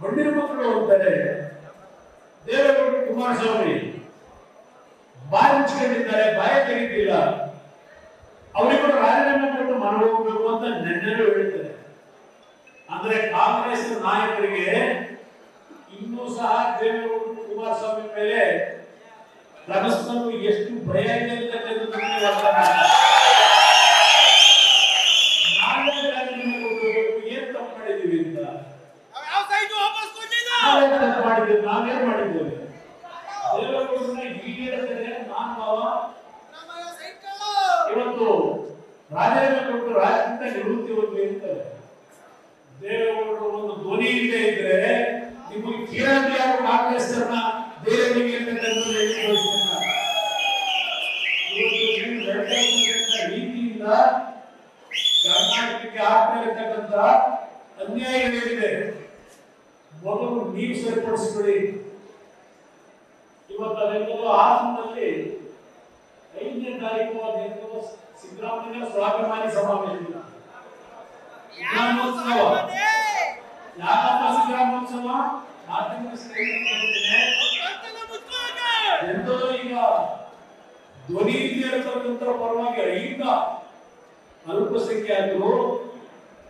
ಗಂಡಿನ ಮಕ್ಕಳು ಅಂತಾರೆ ದೇವೇಗೌಡರು ಕುಮಾರಸ್ವಾಮಿ ಬಾಯಿ ಮುಚ್ಕೊಂಡಿದ್ದಾರೆ, ಬಾಯಿ ತೆಗಿತಿಲ್ಲ, ಅವರಿಗೂ ರಾಜೀನಾಮೆ ಕೊಟ್ಟು ಮನೆ ಹೋಗಬೇಕು ಅಂತ ನೆನ್ನೆನೂ ಹೇಳ್ತಾರೆ. ಅಂದ್ರೆ ಕಾಂಗ್ರೆಸ್ ನಾಯಕರಿಗೆ ಇನ್ನೂ ಸಹ ದೇವೇಗೌಡರು ಕುಮಾರಸ್ವಾಮಿ ಮೇಲೆ ಕನಸನ್ನು ಎಷ್ಟು ಭಯ ಇದೆ ಅಂತ ಏನ್ ತಪ್ಪು ಮಾಡಿದೀವಿ ಅಂತ ನಾವೇನ್ ಮಾಡಿದ್ದೇವೆ? ದೇವೇಗೌಡರನ್ನ ಈಗ ಹೇಳ್ತಾರೆ ನಾನು ಇವತ್ತು ರಾಜೀನಾಮೆ ಕೊಟ್ಟು ರಾಜಕೀಯ ನಿವೃತ್ತಿ ಹೋಗ್ಲಿ ಅಂತಾರೆ. ದೇವೇಗೌಡರು ಒಂದು ಧ್ವನಿ ಇಲ್ಲದೆ ಇದ್ರೆ ನಿಮಗೆ ಕಿರಣ್ ಯಾರು ಕಾಂಗ್ರೆಸ್ ಬೇರೆಯವರಿಗೆ ರೀತಿಯಿಂದ ಕರ್ನಾಟಕಕ್ಕೆ ಆಗ್ತಾ ಇರತಕ್ಕಂತ ಅನ್ಯಾಯ ಏನಿದೆ ಮೊದಲು ನೀವು ಸರಿಪಡಿಸಿಕೊಳ್ಳಿ. ಇವತ್ತು ಅದೆಲ್ಲೋ ಹಾಸನದಲ್ಲಿ 5ನೇ ತಾರೀಕು ಅದೆಲ್ಲೋ ಸಿದ್ದರಾಮಯ್ಯ ಸ್ವಾಭಿಮಾನಿ ಸಮಾವೇಶ, ಸಿದ್ದರಾಮೋತ್ಸವ. ಯಾಕಪ್ಪ ಸಿದ್ದರಾಮೋತ್ಸವ? ಎಂತೋ ಈಗ ಧ್ವನಿ ಇರ್ತಕ್ಕಂಥ ಪರವಾಗಿ ಈಗ ಅಲ್ಪಸಂಖ್ಯಾತರು,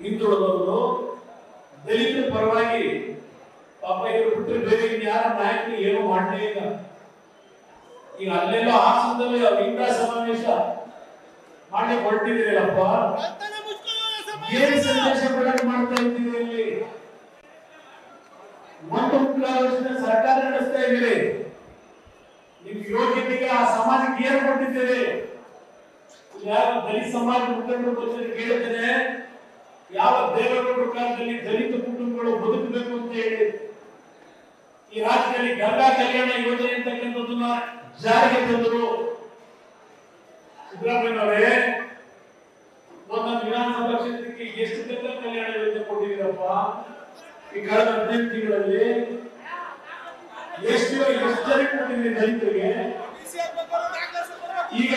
ಹಿಂದುಳಿದವರು, ದಲಿತರ ಪರವಾಗಿ ಪಾಪ ಇವರು ಬಿಟ್ಟರೆ ಬೇರೆ ಯಾರ ನಾಯಕರು ಏನು ಮಾಡಲೇ ಇಲ್ಲ. ಈಗ ಅಲ್ಲೆಲ್ಲ ಹಾಸನದಲ್ಲಿ ಲಿಂಗ ಸಮಾವೇಶ ಮಾಡಿ ಹೊರಟಿದ್ದೀರಲ್ಲಪ್ಪ, ಏನು ಸಂದೇಶ ಪ್ರಕಟ ಮಾಡ್ತಾ ಇದ್ದೀರಿ? ಇಲ್ಲಿ ಒಂದು ವರ್ಷದ ಸರ್ಕಾರ ನಡೆಸ್ತಾ ಇದ್ದೀರಿ, ನಿಮ್ ಯೋಗ್ಯತೆಗೆ ಆ ಸಮಾಜಕ್ಕೆ ಏನು ಕೊಟ್ಟಿದ್ದೀರಿ? ಯಾವ ದಲಿತ ಸಮಾಜ ಮುಖಂಡರು ಬಂದು ಕೇಳಿದ್ದೇನೆ, ಯಾವ ದೇವೇಗೌಡರ ಕಾಲದಲ್ಲಿ ದಲಿತ ಕುಟುಂಬಗಳು ಬದುಕಬೇಕು ಅಂತ ಹೇಳಿ ಈ ರಾಜ್ಯದಲ್ಲಿ ಗಂಗಾ ಕಲ್ಯಾಣ ಯೋಜನೆ ಅಂತಕ್ಕಂಥದ್ದನ್ನ ಜಾರಿಗೆ ತಂದರು. ಸಿದ್ದರಾಮಯ್ಯನವರೇ, ಒಂದೊಂದು ವಿಧಾನಸಭಾ ಕ್ಷೇತ್ರಕ್ಕೆ ಎಷ್ಟು ಗಂಗಾ ಕಲ್ಯಾಣ ಯೋಜನೆ ಕೊಟ್ಟಿದ್ದೀರಪ್ಪ? ಈ ಕಳೆದ 15 ತಿಂಗಳಲ್ಲಿ ಎಷ್ಟು ಜನಕ್ಕೆ ಕೊಟ್ಟಿದ್ದೀರಿ ದಲಿತರಿಗೆ? ಈಗ